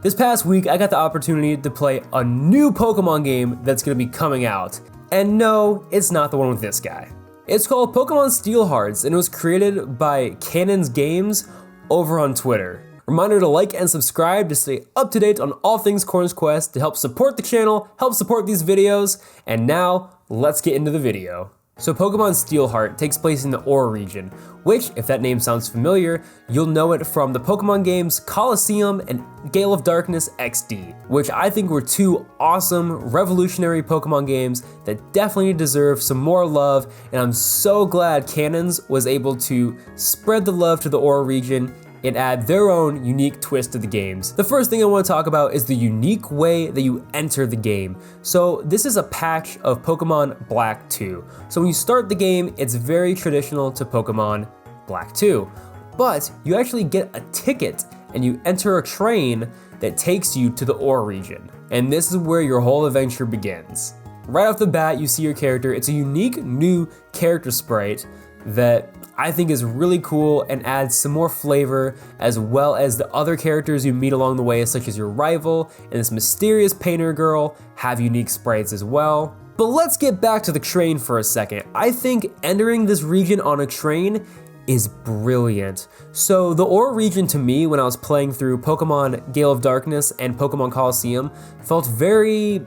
This past week, I got the opportunity to play a new Pokemon game that's gonna be coming out. And no, it's not the one with this guy. It's called Pokemon Steel Hearts, and it was created by Cannon's Games over on Twitter. Reminder to like and subscribe to stay up to date on all things Quoorn's Quest to help support the channel, help support these videos, and now, let's get into the video. So Pokemon Steelheart takes place in the Orre region, which, if that name sounds familiar, you'll know it from the Pokemon games Colosseum and Gale of Darkness XD, which I think were two awesome, revolutionary Pokemon games that definitely deserve some more love, and I'm so glad Cannons was able to spread the love to the Orre region and add their own unique twist to the games. The first thing I want to talk about is the unique way that you enter the game. So this is a patch of Pokemon Black 2. So when you start the game, it's very traditional to Pokemon Black 2, but you actually get a ticket and you enter a train that takes you to the Orre region. And this is where your whole adventure begins. Right off the bat, you see your character. It's a unique new character sprite that I think is really cool and adds some more flavor, as well as the other characters you meet along the way, such as your rival and this mysterious painter girl have unique sprites as well. But let's get back to the train for a second. I think entering this region on a train is brilliant. So the Orre region to me, when I was playing through Pokemon Gale of Darkness and Pokemon Colosseum, felt very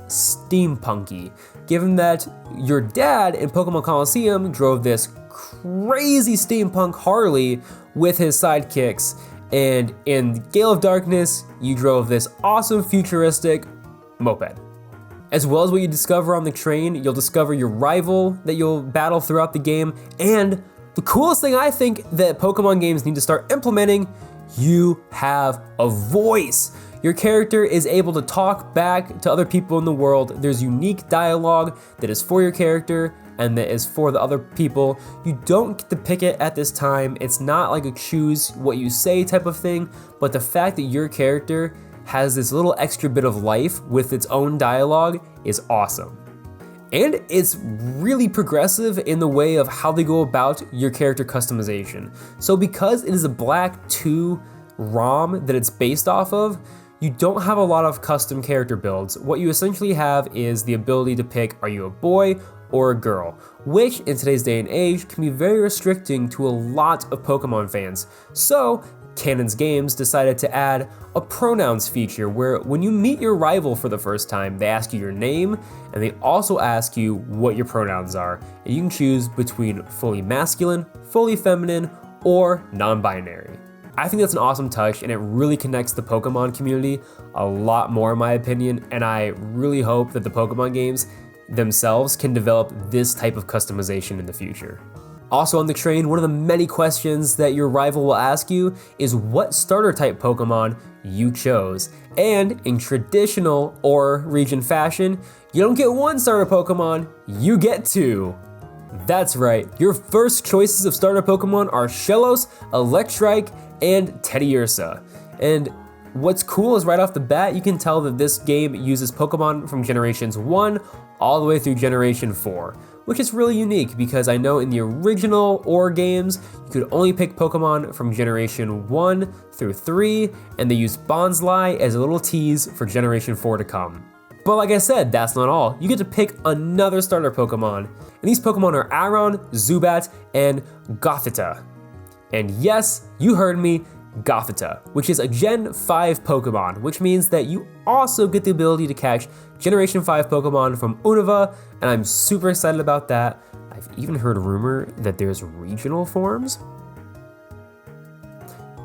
steampunky, given that your dad in Pokemon Colosseum drove this crazy steampunk Harley with his sidekicks, and in Gale of Darkness, you drove this awesome futuristic moped. As well as what you discover on the train, you'll discover your rival that you'll battle throughout the game, and the coolest thing I think that Pokemon games need to start implementing, you have a voice. Your character is able to talk back to other people in the world. There's unique dialogue that is for your character and that is for the other people. You don't get to pick it at this time. It's not like a choose what you say type of thing, but the fact that your character has this little extra bit of life with its own dialogue is awesome. And it's really progressive in the way of how they go about your character customization. So because it is a Black 2 ROM that it's based off of, you don't have a lot of custom character builds. What you essentially have is the ability to pick, are you a boy or a girl, which in today's day and age can be very restricting to a lot of Pokemon fans. So Cannon's Games decided to add a pronouns feature where when you meet your rival for the first time, they ask you your name and they also ask you what your pronouns are. And you can choose between fully masculine, fully feminine, or non-binary. I think that's an awesome touch, and it really connects the Pokemon community a lot more in my opinion, and I really hope that the Pokemon games themselves can develop this type of customization in the future. Also on the train, one of the many questions that your rival will ask you is what starter type Pokemon you chose. And in traditional Orre region fashion, you don't get one starter Pokemon, you get two. That's right, your first choices of starter Pokemon are Shellos, Electrike, and Teddiursa. And what's cool is right off the bat, you can tell that this game uses Pokemon from generations 1 all the way through generation 4, which is really unique because I know in the original Orre games, you could only pick Pokemon from generation 1 through 3, and they used Bonsly as a little tease for generation 4 to come. But like I said, that's not all. You get to pick another starter Pokemon, and these Pokemon are Aron, Zubat, and Gothita. And yes, you heard me, Gothita, which is a Gen 5 Pokemon, which means that you also get the ability to catch Generation 5 Pokemon from Unova, and I'm super excited about that. I've even heard a rumor that there's regional forms.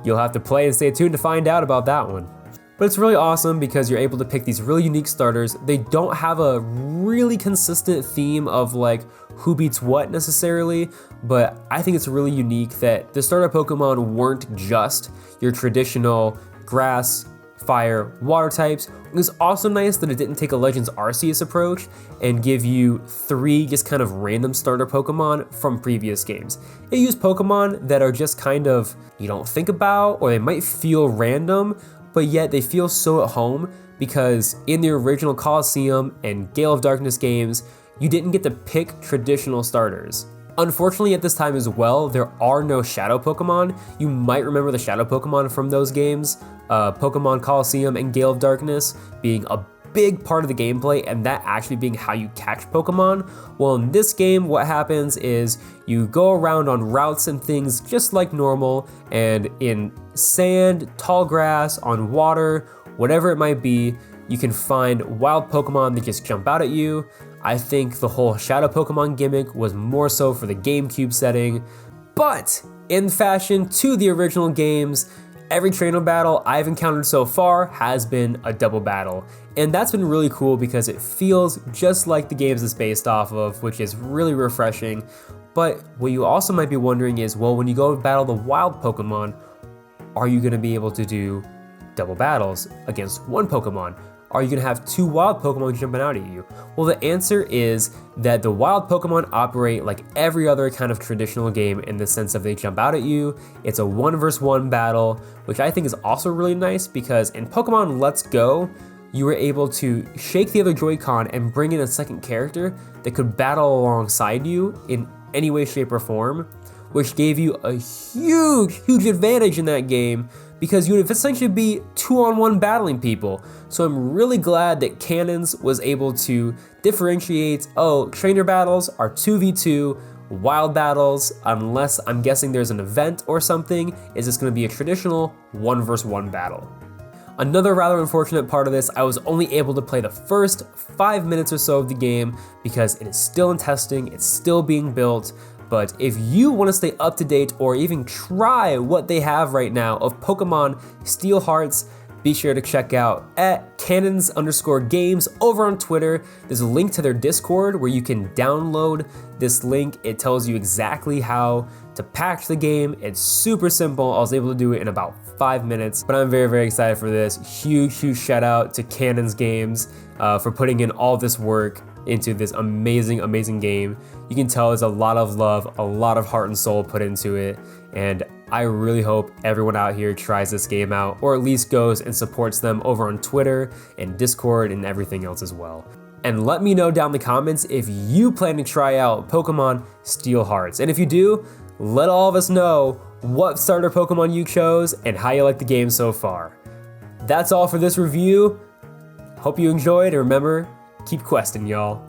You'll have to play and stay tuned to find out about that one. But it's really awesome because you're able to pick these really unique starters. They don't have a really consistent theme of like who beats what necessarily, but I think it's really unique that the starter Pokemon weren't just your traditional grass, fire, water types. It was also nice that it didn't take a Legends Arceus approach and give you 3 just kind of random starter Pokemon from previous games. It used Pokemon that are just kind of you don't think about, or they might feel random, but yet they feel so at home because in the original Colosseum and Gale of Darkness games, you didn't get to pick traditional starters. Unfortunately, at this time as well, there are no shadow Pokemon. You might remember the shadow Pokemon from those games, Pokemon Colosseum and Gale of Darkness being a big part of the gameplay, and that actually being how you catch Pokemon. Well, in this game, what happens is you go around on routes and things just like normal, and in sand, tall grass, on water, whatever it might be, you can find wild Pokemon that just jump out at you. I think the whole shadow Pokemon gimmick was more so for the GameCube setting, but in fashion to the original games, every trainer battle I've encountered so far has been a double battle. And that's been really cool because it feels just like the games it's based off of, which is really refreshing. But what you also might be wondering is, well, when you go battle the wild Pokemon, are you gonna be able to do double battles against one Pokemon? Are you gonna have two wild Pokemon jumping out at you? Well, the answer is that the wild Pokemon operate like every other kind of traditional game in the sense of they jump out at you. It's a 1v1 battle, which I think is also really nice because in Pokemon Let's Go, you were able to shake the other Joy-Con and bring in a second character that could battle alongside you in any way, shape, or form, which gave you a huge advantage in that game because you would essentially be 2-on-1 battling people. So I'm really glad that Cannons was able to differentiate, oh, trainer battles are 2v2, wild battles, unless I'm guessing there's an event or something, is this gonna be a traditional 1v1 battle. Another rather unfortunate part of this, I was only able to play the first 5 minutes or so of the game because it is still in testing, it's still being built. But if you want to stay up to date or even try what they have right now of Pokemon Steel Hearts, be sure to check out at cannons_games over on Twitter. There's a link to their Discord where you can download this link. It tells you exactly how to patch the game. It's super simple. I was able to do it in about 5 minutes, but I'm very excited for this. Huge shout out to Cannons Games for putting in all this work into this amazing game. You can tell there's a lot of love, a lot of heart and soul put into it, and I really hope everyone out here tries this game out, or at least goes and supports them over on Twitter and Discord and everything else as well. And let me know down in the comments if you plan to try out Pokemon Steel Hearts, and if you do, let all of us know what starter Pokemon you chose and how you like the game so far. That's all for this review. Hope you enjoyed, and remember, keep questing, y'all.